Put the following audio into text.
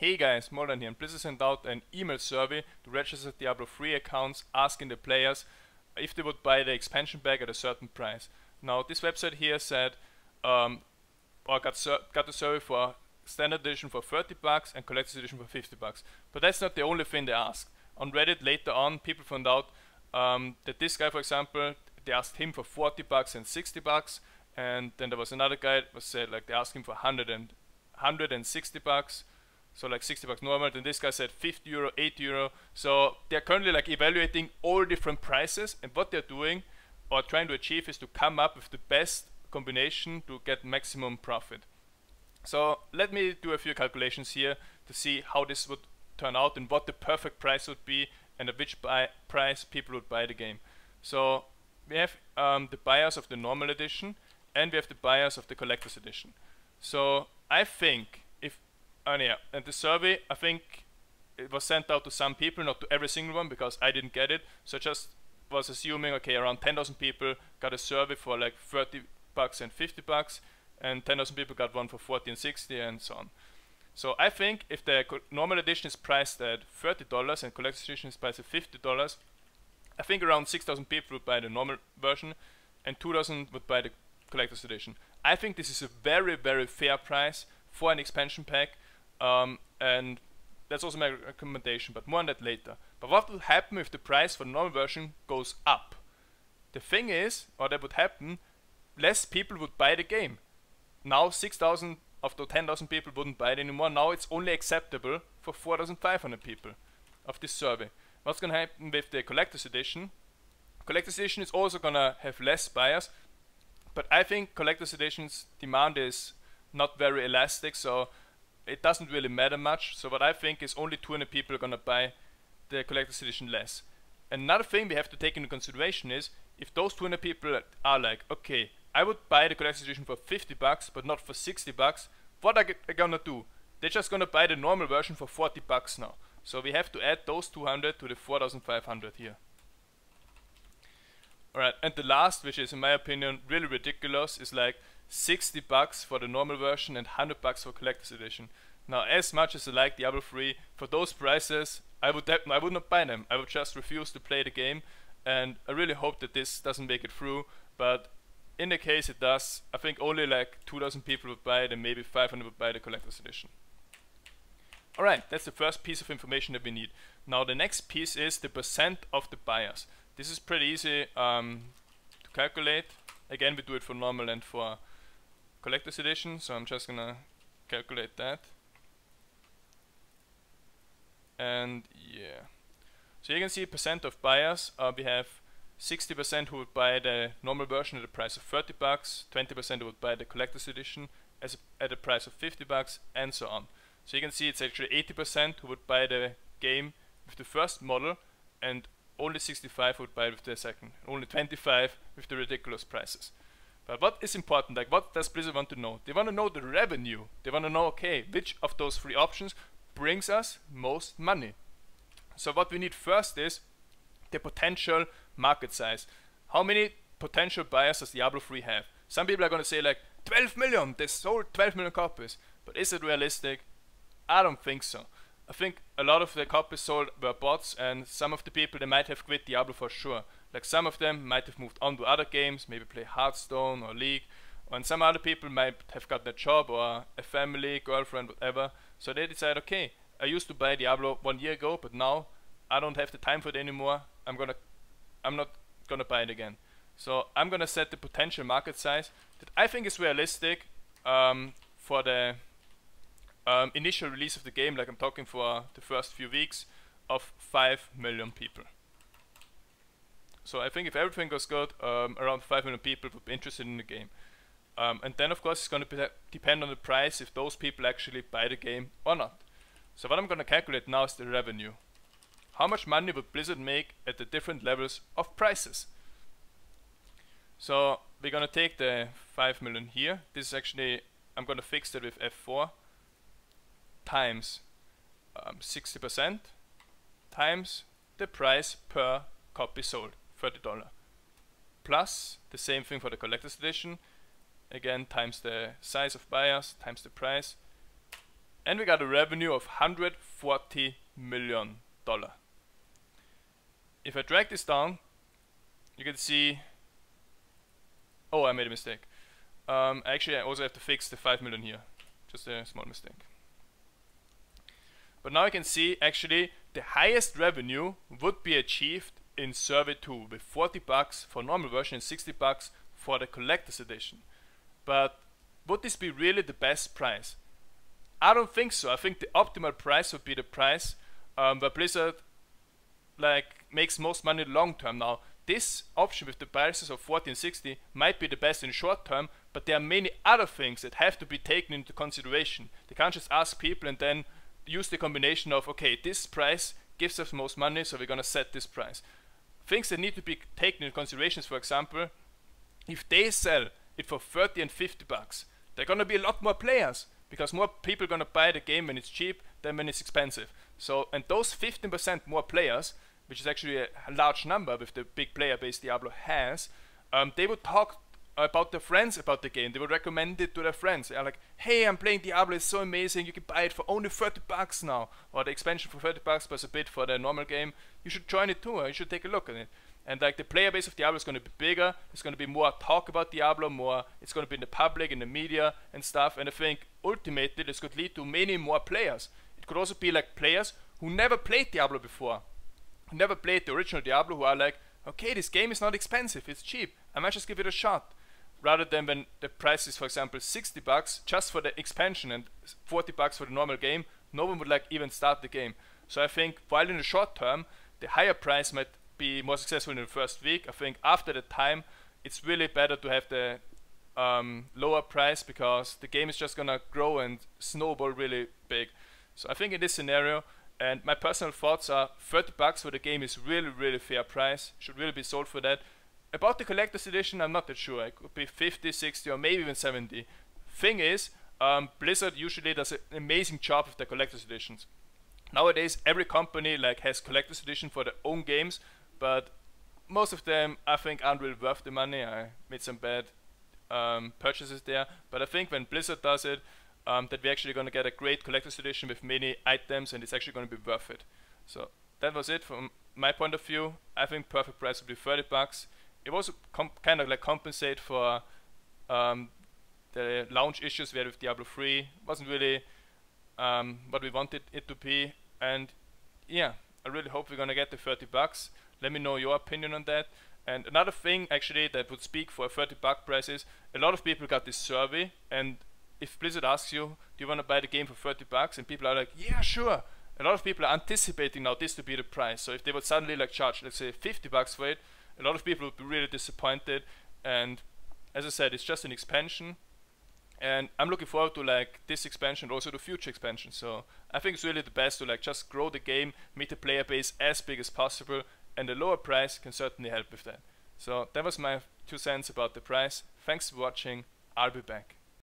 Hey guys, Moldran here, and Blizzard sent out an email survey to registered Diablo 3 accounts asking the players if they would buy the expansion pack at a certain price. Now this website here said, or got the survey for standard edition for $30 and collector's edition for $50. But that's not the only thing they asked. On Reddit later on, people found out that this guy, for example, they asked him for $40 and $60, and then there was another guy that was said like they asked him for $160. So like $60 normal, then this guy said €50, €80. So they're currently like evaluating all different prices, and what they're doing or trying to achieve is to come up with the best combination to get maximum profit. So let me do a few calculations here to see how this would turn out and what the perfect price would be and at which price people would buy the game. So we have the buyers of the normal edition and we have the buyers of the collector's edition. So I think and the survey, I think it was sent out to some people, not to every single one, because I didn't get it. So I just was assuming, okay, around 10,000 people got a survey for like $30 and $50, and 10,000 people got one for 40 and 60, and so on. So I think if the normal edition is priced at $30 and collector's edition is priced at $50, I think around 6,000 people would buy the normal version, and 2,000 would buy the collector's edition. I think this is a very, very fair price for an expansion pack. And that's also my recommendation, but more on that later. But what will happen if the price for the normal version goes up? The thing is, or that would happen, less people would buy the game. Now 6,000 of the 10,000 people wouldn't buy it anymore. Now it's only acceptable for 4,500 people of this survey. What's going to happen with the collector's edition? Collector's edition is also going to have less buyers, but I think collector's edition's demand is not very elastic, so it doesn't really matter much. So what I think is only 200 people are gonna buy the collector's edition less. Another thing we have to take into consideration is if those 200 people are like, okay, I would buy the collector's edition for $50 but not for $60, what are they gonna do? They're just gonna buy the normal version for $40 now. So we have to add those 200 to the 4,500 here. Alright, and the last, which is in my opinion really ridiculous, is like $60 for the normal version and $100 for collector's edition. Now, as much as I like Diablo 3, for those prices, I would not buy them. I would just refuse to play the game, and I really hope that this doesn't make it through. But in the case it does, I think only like 2,000 people would buy it, and maybe 500 would buy the collector's edition. Alright, that's the first piece of information that we need. Now the next piece is the percent of the buyers. This is pretty easy to calculate. Again, we do it for normal and for collector's edition, so I'm just gonna calculate that. And yeah, so you can see percent of buyers. We have 60% who would buy the normal version at the price of $30, 20% who would buy the collector's edition at the price of $50, and so on. So you can see it's actually 80% who would buy the game with the first model, and only 65 would buy it with the second, only 25 with the ridiculous prices. But what is important, like what does Blizzard want to know? They want to know the revenue. They want to know, okay, which of those three options brings us most money. So what we need first is the potential market size. How many potential buyers does Diablo 3 have? Some people are going to say like 12 million, they sold 12 million copies. But is it realistic? I don't think so. I think a lot of the copies sold were bots, and some of the people, they might have quit Diablo for sure. Like some of them might have moved on to other games, maybe play Hearthstone or League, and some other people might have got a job or a family, girlfriend, whatever. So they decide, okay, I used to buy Diablo 1 year ago, but now I don't have the time for it anymore. I'm not gonna buy it again. So I'm gonna set the potential market size that I think is realistic for the initial release of the game, like I'm talking for the first few weeks, of 5 million people. So I think if everything goes good, around 5 million people would be interested in the game. And then of course it's going to depend on the price, if those people actually buy the game or not. So what I'm going to calculate now is the revenue. How much money would Blizzard make at the different levels of prices? So we're going to take the 5 million here. This is actually, I'm going to fix that with F4 times 60% times the price per copy sold, $30, plus the same thing for the collector's edition, again times the size of buyers times the price and we got a revenue of $140 million. If I drag this down, you can see, oh, I made a mistake. Actually, I also have to fix the 5 million here, just a small mistake. But now I can see actually the highest revenue would be achieved in Survey 2 with $40 for normal version and $60 for the collector's edition. But would this be really the best price? I don't think so. I think the optimal price would be the price where Blizzard makes most money long term. Now this option with the prices of 40 and 60 might be the best in short term, but there are many other things that have to be taken into consideration. They can't just ask people and then use the combination of, okay, this price gives us most money, so we're gonna set this price. Things that need to be taken into consideration, for example, if they sell it for 30 and 50 bucks, there are gonna be a lot more players because more people are gonna buy the game when it's cheap than when it's expensive. So, and those 15% more players, which is actually a large number with the big player base Diablo has, they would talk about their friends about the game. They would recommend it to their friends. They're like, hey, I'm playing Diablo, it's so amazing, you can buy it for only 30 bucks now, or the expansion for 30 bucks plus a bit for the normal game. You should join it too, or you should take a look at it. And like the player base of Diablo is going to be bigger, there's going to be more talk about Diablo, more, it's going to be in the public, in the media and stuff, and I think ultimately this could lead to many more players. It could also be like players who never played Diablo before, who never played the original Diablo, who are like, okay, this game is not expensive, it's cheap, I might just give it a shot. Rather than when the price is, for example, 60 bucks just for the expansion and 40 bucks for the normal game, no one would like even start the game. So I think while in the short term, the higher price might be more successful in the first week, I think after the time, it's really better to have the lower price because the game is just gonna grow and snowball really big. So I think in this scenario, and my personal thoughts are 30 bucks for the game is really fair price, should really be sold for that. About the collector's edition, I'm not that sure. It could be 50, 60 or maybe even 70. Thing is, Blizzard usually does an amazing job with their collector's editions. Nowadays every company has collector's edition for their own games, but most of them I think aren't really worth the money. I made some bad purchases there, but I think when Blizzard does it, that we're actually going to get a great collector's edition with many items and it's actually going to be worth it. So that was it from my point of view. I think perfect price would be 30 bucks. It was kind of compensate for the launch issues we had with Diablo 3. It wasn't really what we wanted it to be, and yeah, I really hope we're gonna get the 30 bucks. Let me know your opinion on that. And another thing actually that would speak for a 30 buck price is a lot of people got this survey, and if Blizzard asks you, do you want to buy the game for 30 bucks, and people are like, yeah, sure. A lot of people are anticipating now this to be the price. So if they would suddenly charge, let's say 50 bucks for it, a lot of people would be really disappointed. And as I said, it's just an expansion, and I'm looking forward to this expansion, also the future expansion. So I think it's really the best to just grow the game, make the player base as big as possible, and the lower price can certainly help with that. So that was my 2 cents about the price. Thanks for watching. I'll be back.